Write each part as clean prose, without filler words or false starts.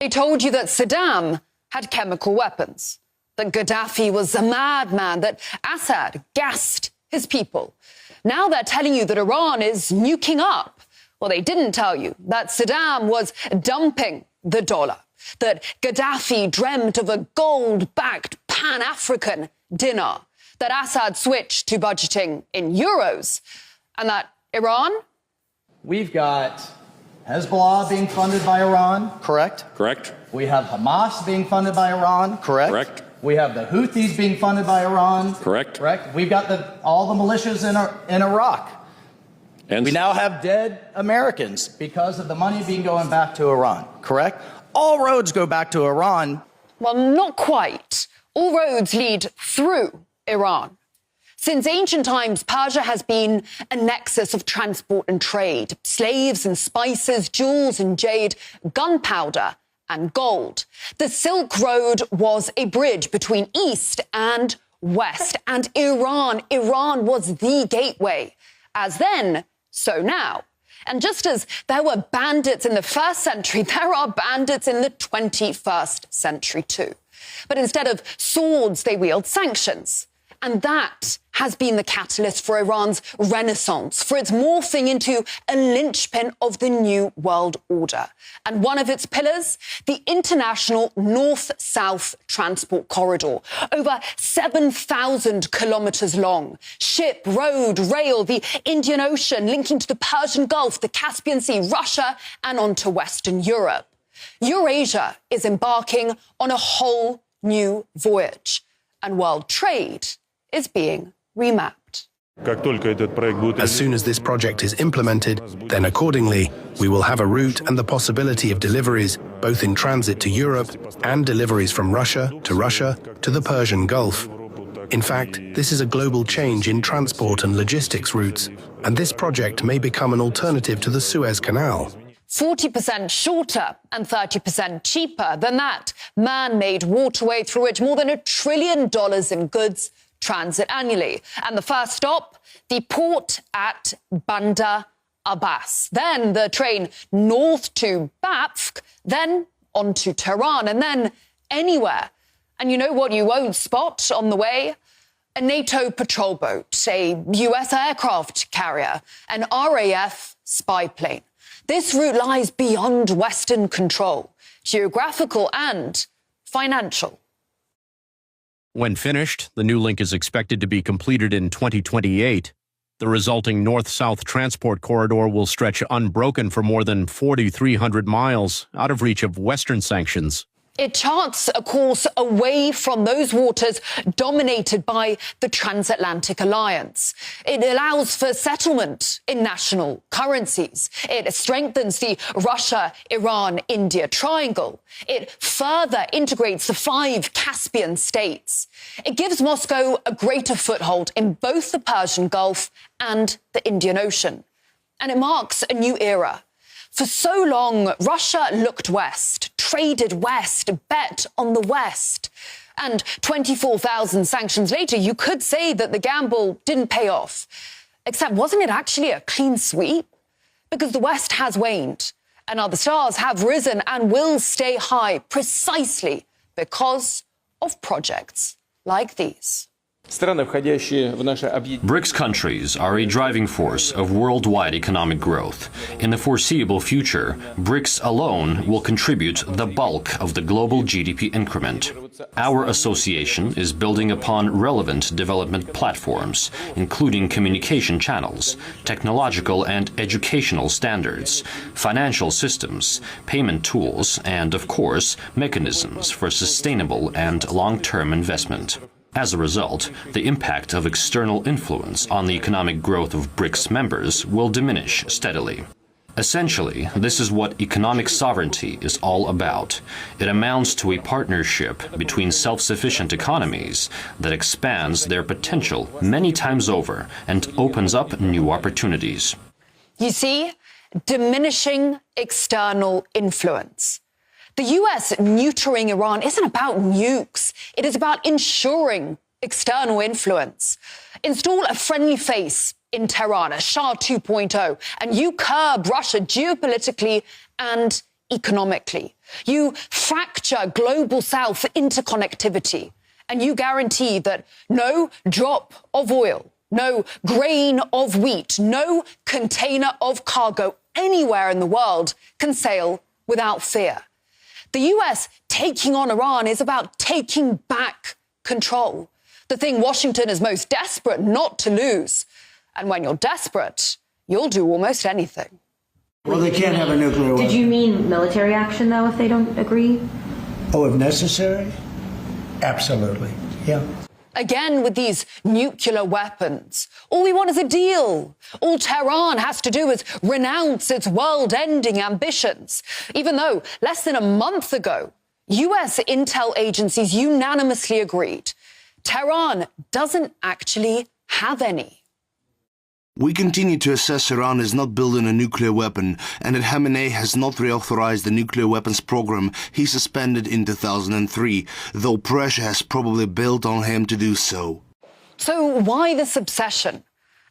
They told you that Saddam had chemical weapons, that Gaddafi was a madman, that Assad gassed his people. Now they're telling you that Iran is nuking up. Well, they didn't tell you that Saddam was dumping the dollar, that Gaddafi dreamt of a gold-backed Pan-African dinar, that Assad switched to budgeting in euros, and that Iran? We've got Hezbollah being funded by Iran, correct? Correct. We have Hamas being funded by Iran, correct? Correct. We have the Houthis being funded by Iran, Correct. Correct. We've got all the militias in Iraq. And we now have dead Americans because of the money being going back to Iran, correct? All roads go back to Iran. Well, not quite. All roads lead through Iran. Since ancient times, Persia has been a nexus of transport and trade. Slaves and spices, jewels and jade, gunpowder and gold. The Silk Road was a bridge between East and West. And Iran was the gateway. As then, so now. And just as there were bandits in the 1st century, there are bandits in the 21st century too. But instead of swords, they wield sanctions. And that has been the catalyst for Iran's renaissance, for its morphing into a linchpin of the new world order. And one of its pillars, the international north-south transport corridor, over 7,000 kilometers long. Ship, road, rail, the Indian Ocean linking to the Persian Gulf, the Caspian Sea, Russia, and onto Western Europe. Eurasia is embarking on a whole new voyage, and world trade is being remapped. As soon as this project is implemented, then accordingly, we will have a route and the possibility of deliveries both in transit to Europe and deliveries from Russia to the Persian Gulf. In fact, this is a global change in transport and logistics routes, and this project may become an alternative to the Suez Canal. 40% shorter and 30% cheaper than that man-made waterway through which more than $1 trillion in goods transit annually. And the first stop, the port at Bandar Abbas. Then the train north to Bapsk, then on to Tehran, and then anywhere. And you know what you won't spot on the way? A NATO patrol boat, a US aircraft carrier, an RAF spy plane. This route lies beyond Western control, geographical and financial. When finished, the new link is expected to be completed in 2028. The resulting north-south transport corridor will stretch unbroken for more than 4,300 miles, out of reach of Western sanctions. It charts a course away from those waters dominated by the Transatlantic Alliance. It allows for settlement in national currencies. It strengthens the Russia-Iran-India triangle. It further integrates the 5 Caspian states. It gives Moscow a greater foothold in both the Persian Gulf and the Indian Ocean. And it marks a new era. For so long, Russia looked west, traded west, bet on the West. And 24,000 sanctions later, you could say that the gamble didn't pay off. Except wasn't it actually a clean sweep? Because the West has waned, and other stars have risen and will stay high precisely because of projects like these. BRICS countries are a driving force of worldwide economic growth. In the foreseeable future, BRICS alone will contribute the bulk of the global GDP increment. Our association is building upon relevant development platforms, including communication channels, technological and educational standards, financial systems, payment tools, and, of course, mechanisms for sustainable and long-term investment. As a result, the impact of external influence on the economic growth of BRICS members will diminish steadily. Essentially, this is what economic sovereignty is all about. It amounts to a partnership between self-sufficient economies that expands their potential many times over and opens up new opportunities. You see, diminishing external influence. The US neutering Iran isn't about nukes. It is about ensuring external influence. Install a friendly face in Tehran, a Shah 2.0, and you curb Russia geopolitically and economically. You fracture global South interconnectivity, and you guarantee that no drop of oil, no grain of wheat, no container of cargo anywhere in the world can sail without fear. The US taking on Iran is about taking back control, the thing Washington is most desperate not to lose. And when you're desperate, you'll do almost anything. Well, they can't have a nuclear weapon. Did you mean military action, though, if they don't agree? Oh, if necessary? Absolutely, yeah. Again, with these nuclear weapons, all we want is a deal. All Tehran has to do is renounce its world-ending ambitions, even though less than a month ago, US intel agencies unanimously agreed Tehran doesn't actually have any. We continue to assess Iran is not building a nuclear weapon, and that Khamenei has not reauthorized the nuclear weapons program he suspended in 2003, though pressure has probably built on him to do so. So why this obsession?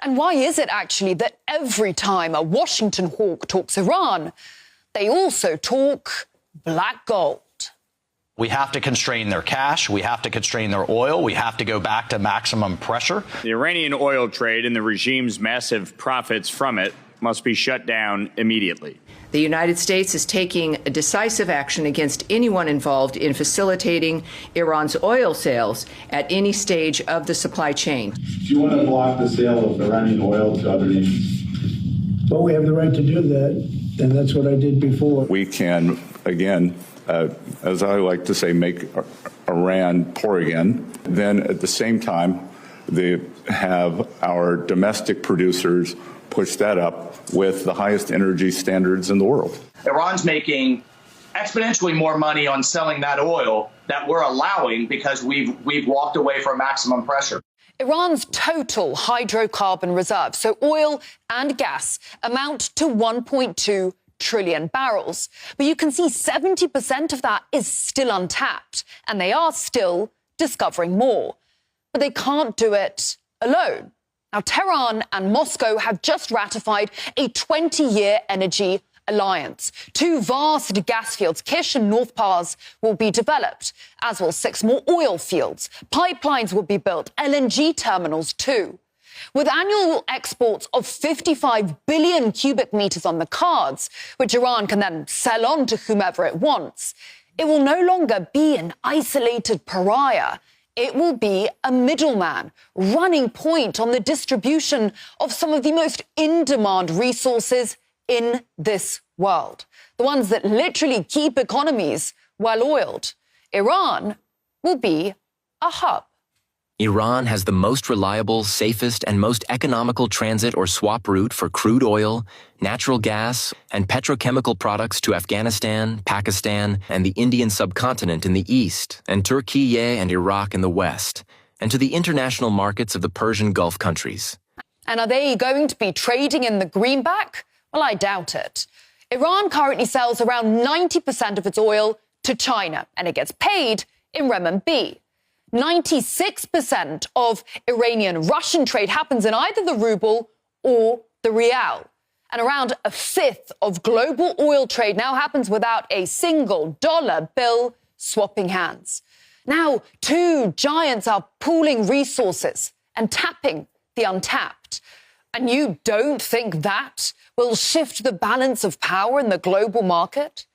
And why is it actually that every time a Washington hawk talks Iran, they also talk black gold? We have to constrain their cash. We have to constrain their oil. We have to go back to maximum pressure. The Iranian oil trade and the regime's massive profits from it must be shut down immediately. The United States is taking decisive action against anyone involved in facilitating Iran's oil sales at any stage of the supply chain. Do you want to block the sale of Iranian oil to other nations? Well, we have the right to do that, and that's what I did before. We can, again, as I like to say, make Iran poor again. Then at the same time, they have our domestic producers push that up with the highest energy standards in the world. Iran's making exponentially more money on selling that oil that we're allowing because we've walked away from maximum pressure. Iran's total hydrocarbon reserves, so oil and gas, amount to 1.2 trillion barrels. But you can see 70% of that is still untapped, and they are still discovering more. But they can't do it alone. Now, Tehran and Moscow have just ratified a 20-year energy alliance. 2 vast gas fields, Kish and North Pars, will be developed, as will 6 more oil fields. Pipelines will be built, LNG terminals too. With annual exports of 55 billion cubic meters on the cards, which Iran can then sell on to whomever it wants, it will no longer be an isolated pariah. It will be a middleman, running point on the distribution of some of the most in-demand resources in this world, the ones that literally keep economies well-oiled. Iran will be a hub. Iran has the most reliable, safest, and most economical transit or swap route for crude oil, natural gas, and petrochemical products to Afghanistan, Pakistan, and the Indian subcontinent in the east, and Turkey and Iraq in the west, and to the international markets of the Persian Gulf countries. And are they going to be trading in the greenback? Well, I doubt it. Iran currently sells around 90% of its oil to China, and it gets paid in renminbi. 96% of Iranian-Russian trade happens in either the ruble or the rial. And around a fifth of global oil trade now happens without a single dollar bill swapping hands. Now, 2 giants are pooling resources and tapping the untapped. And you don't think that will shift the balance of power in the global market?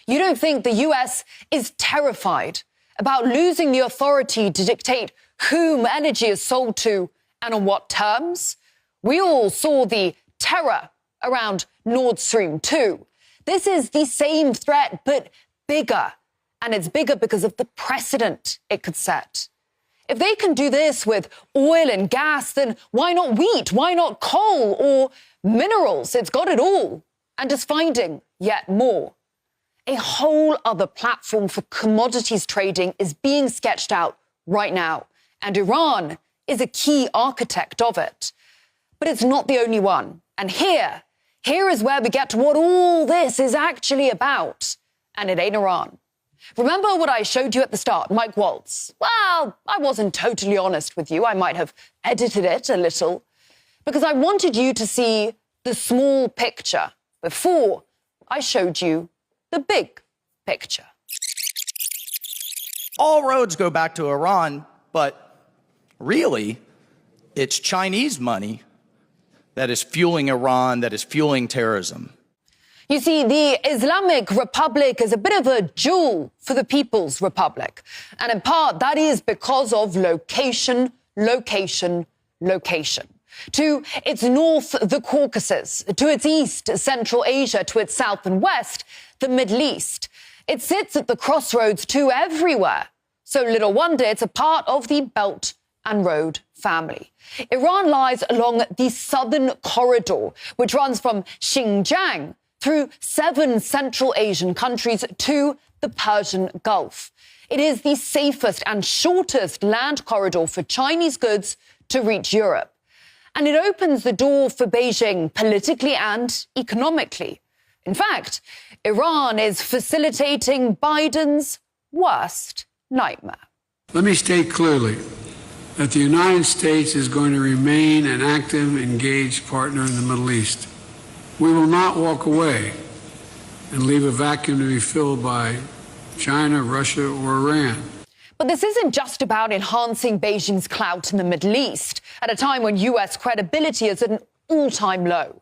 You don't think the US is terrified about losing the authority to dictate whom energy is sold to and on what terms? We all saw the terror around Nord Stream 2. This is the same threat, but bigger. And it's bigger because of the precedent it could set. If they can do this with oil and gas, then why not wheat? Why not coal or minerals? It's got it all and is finding yet more. A whole other platform for commodities trading is being sketched out right now, and Iran is a key architect of it. But it's not the only one. And here is where we get to what all this is actually about. And it ain't Iran. Remember what I showed you at the start, Mike Waltz? Well, I wasn't totally honest with you. I might have edited it a little because I wanted you to see the small picture before I showed you the big picture. All roads go back to Iran, but really, it's Chinese money that is fueling Iran, that is fueling terrorism. You see, the Islamic Republic is a bit of a jewel for the People's Republic. And in part, that is because of location, location, location. To its north, the Caucasus. To its east, Central Asia. To its south and west, the Middle East. It sits at the crossroads to everywhere. So little wonder it's a part of the Belt and Road family. Iran lies along the southern corridor, which runs from Xinjiang through 7 Central Asian countries to the Persian Gulf. It is the safest and shortest land corridor for Chinese goods to reach Europe. And it opens the door for Beijing politically and economically. In fact, Iran is facilitating Biden's worst nightmare. Let me state clearly that the United States is going to remain an active, engaged partner in the Middle East. We will not walk away and leave a vacuum to be filled by China, Russia, or Iran. But this isn't just about enhancing Beijing's clout in the Middle East at a time when U.S. credibility is at an all-time low.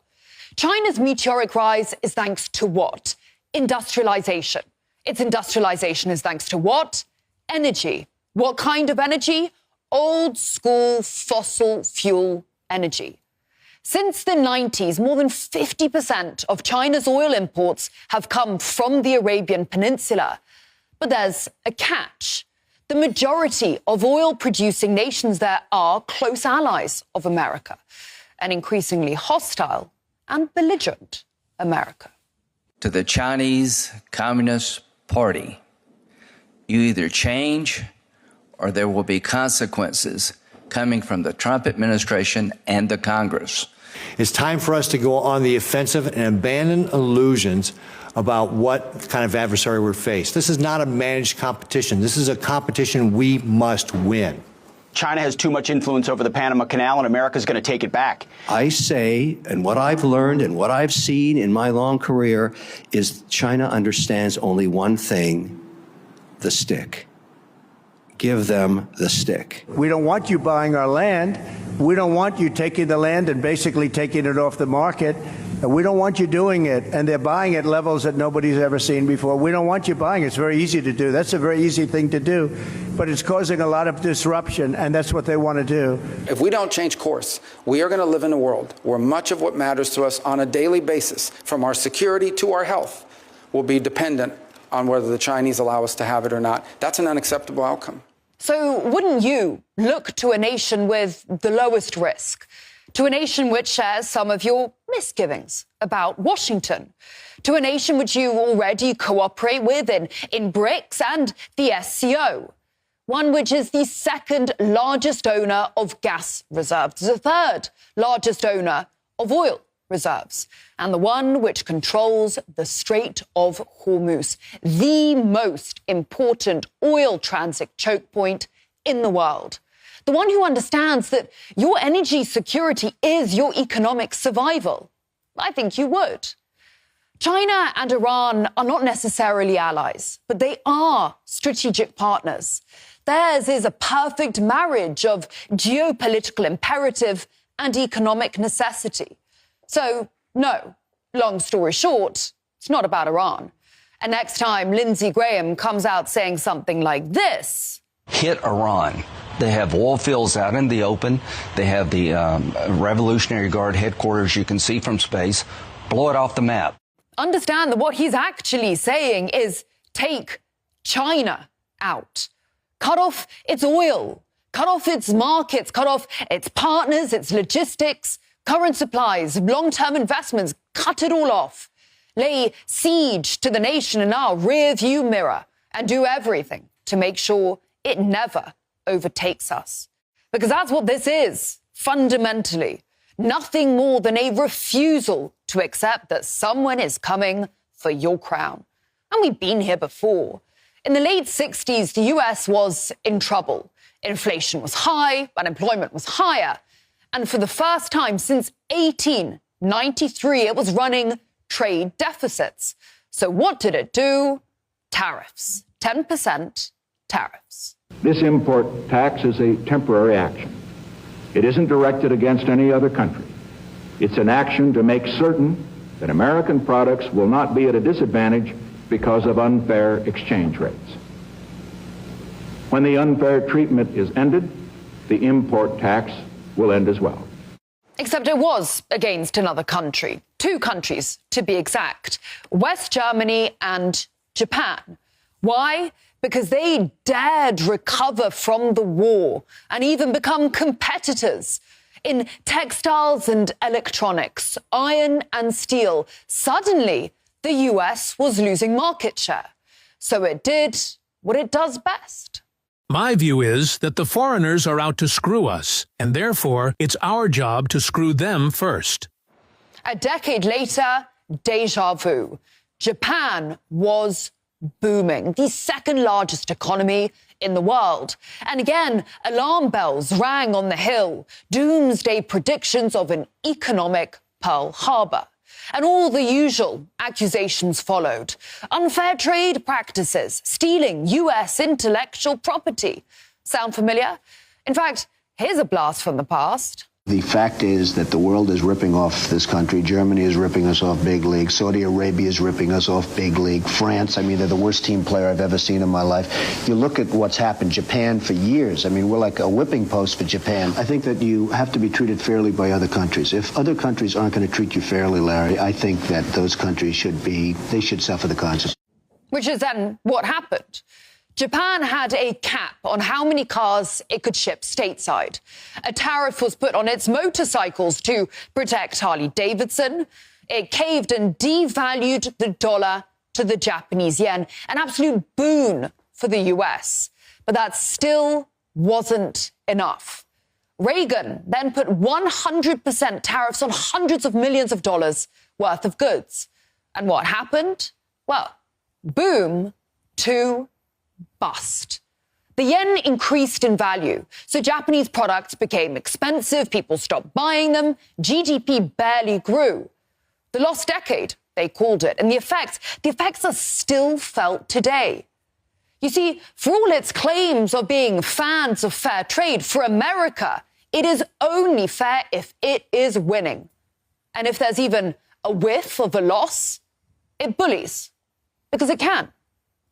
China's meteoric rise is thanks to what? Industrialization. Its industrialization is thanks to what? Energy. What kind of energy? Old school fossil fuel energy. Since the 90s, more than 50% of China's oil imports have come from the Arabian Peninsula. But there's a catch. The majority of oil-producing nations there are close allies of America, an increasingly hostile and belligerent America. To the Chinese Communist Party, you either change or there will be consequences coming from the Trump administration and the Congress. It's time for us to go on the offensive and abandon illusions about what kind of adversary we're faced. This is not a managed competition. This is a competition we must win. China has too much influence over the Panama Canal, and America's going to take it back. I say, and what I've learned and what I've seen in my long career, is China understands only one thing: the stick. Give them the stick. We don't want you buying our land. We don't want you taking the land and basically taking it off the market. We don't want you doing it. And they're buying at levels that nobody's ever seen before. We don't want you buying. It's very easy to do. That's a very easy thing to do. But it's causing a lot of disruption, and that's what they want to do. If we don't change course, we are going to live in a world where much of what matters to us on a daily basis, from our security to our health, will be dependent on whether the Chinese allow us to have it or not. That's an unacceptable outcome. So wouldn't you look to a nation with the lowest risk, to a nation which shares some of your misgivings about Washington, to a nation which you already cooperate with in BRICS and the SCO, one which is the second largest owner of gas reserves, the third largest owner of oil reserves, and the one which controls the Strait of Hormuz, the most important oil transit choke point in the world. The one who understands that your energy security is your economic survival. I think you would. China and Iran are not necessarily allies, but they are strategic partners. Theirs is a perfect marriage of geopolitical imperative and economic necessity. So, no, long story short, it's not about Iran. And next time Lindsey Graham comes out saying something like this: hit Iran. They have oil fields out in the open. They have the Revolutionary Guard headquarters you can see from space. Blow it off the map. Understand that what he's actually saying is take China out. Cut off its oil. Cut off its markets. Cut off its partners, its logistics, current supplies, long-term investments. Cut it all off. Lay siege to the nation in our rear-view mirror and do everything to make sure it never overtakes us. Because that's what this is, fundamentally. Nothing more than a refusal to accept that someone is coming for your crown. And we've been here before. In the late 60s, the US was in trouble. Inflation was high, unemployment was higher. And for the first time since 1893, it was running trade deficits. So what did it do? Tariffs. 10% tariffs. This import tax is a temporary action. It isn't directed against any other country. It's an action to make certain that American products will not be at a disadvantage because of unfair exchange rates. When the unfair treatment is ended, the import tax will end as well. Except it was against another country. 2 countries, to be exact. West Germany and Japan. Why? Because they dared recover from the war and even become competitors in textiles and electronics, iron and steel. Suddenly, the US was losing market share. So it did what it does best. My view is that the foreigners are out to screw us, and therefore it's our job to screw them first. A decade later, déjà vu. Japan was booming, the second largest economy in the world. And again, alarm bells rang on the Hill, doomsday predictions of an economic Pearl Harbor. And all the usual accusations followed. Unfair trade practices, stealing US intellectual property. Sound familiar? In fact, here's a blast from the past. The fact is that the world is ripping off this country. Germany is ripping us off big league. Saudi Arabia is ripping us off big league. France, I mean, they're the worst team player I've ever seen in my life. You look at what's happened. Japan for years. I mean, we're like a whipping post for Japan. I think that you have to be treated fairly by other countries. If other countries aren't going to treat you fairly, Larry, I think that those countries should suffer the consequences. Which is then what happened. Japan had a cap on how many cars it could ship stateside. A tariff was put on its motorcycles to protect Harley-Davidson. It caved and devalued the dollar to the Japanese yen, an absolute boon for the US. But that still wasn't enough. Reagan then put 100% tariffs on hundreds of millions of dollars worth of goods. And what happened? Well, boom to bust. The yen increased in value, so Japanese products became expensive, people stopped buying them, GDP barely grew. The lost decade, they called it, and the effects are still felt today. You see, for all its claims of being fans of fair trade, for America, it is only fair if it is winning. And if there's even a whiff of a loss, it bullies, because it can,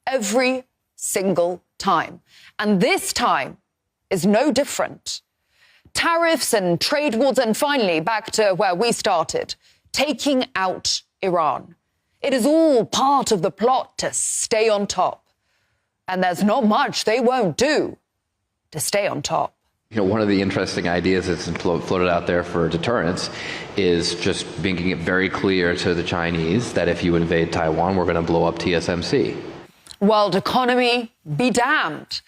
every single time. And this time is no different. Tariffs and trade wars, and finally, back to where we started, taking out Iran. It is all part of the plot to stay on top. And there's not much they won't do to stay on top. You know, one of the interesting ideas that's floated out there for deterrence is just making it very clear to the Chinese that if you invade Taiwan, we're going to blow up TSMC. World economy be damned.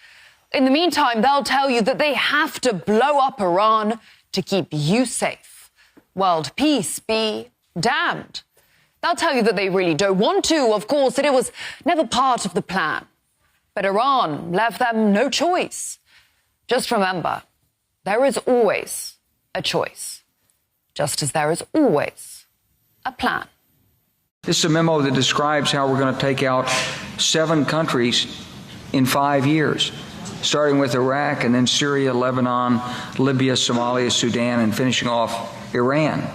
In the meantime, they'll tell you that they have to blow up Iran to keep you safe. World peace be damned. They'll tell you that they really don't want to, of course, that it was never part of the plan. But Iran left them no choice. Just remember, there is always a choice, just as there is always a plan. This is a memo that describes how we're going to take out 7 countries in 5 years, starting with Iraq and then Syria, Lebanon, Libya, Somalia, Sudan, and finishing off Iran.